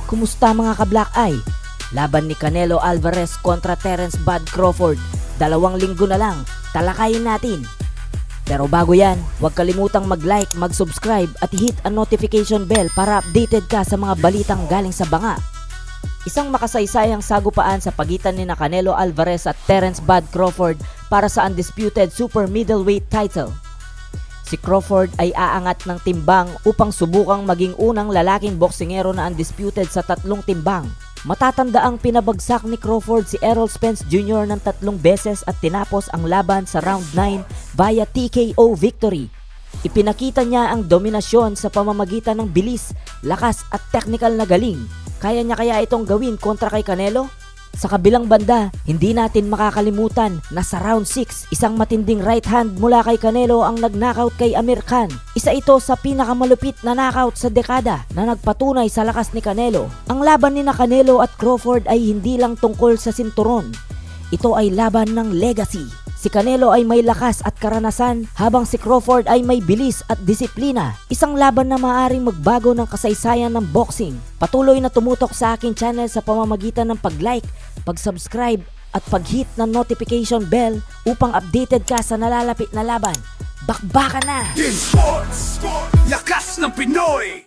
Kumusta mga ka-Black Eye? Laban ni Canelo Alvarez kontra Terence "Bud" Crawford. 2 linggo na lang, talakayin natin. Pero bago yan, huwag kalimutang mag-like, mag-subscribe at hit ang notification bell para updated ka sa mga balitang galing sa banga. Isang makasaysayang sagupaan sa pagitan ni Canelo Alvarez at Terence "Bud" Crawford para sa undisputed super middleweight title. Si Crawford ay aangat ng timbang upang subukang maging unang lalaking boksingero na undisputed sa 3 timbang. Matatandaang pinabagsak ni Crawford si Errol Spence Jr. ng 3 beses at tinapos ang laban sa round 9 via TKO victory. Ipinakita niya ang dominasyon sa pamamagitan ng bilis, lakas at technical na galing. Kaya niya kaya itong gawin kontra kay Canelo? Sa kabilang banda, hindi natin makakalimutan na sa round 6, isang matinding right hand mula kay Canelo ang nag-knockout kay Amir Khan. Isa ito sa pinakamalupit na knockout sa dekada na nagpatunay sa lakas ni Canelo. Ang laban ni Canelo at Crawford ay hindi lang tungkol sa sinturon. Ito ay laban ng legacy. Si Canelo ay may lakas at karanasan habang si Crawford ay may bilis at disiplina. Isang laban na maaaring magbago ng kasaysayan ng boxing. Patuloy na tumutok sa aking channel sa pamamagitan ng pag-like, pag-subscribe at pag-hit ng notification bell upang updated ka sa nalalapit na laban. Bakbakan na! Sports, lakas ng Pinoy!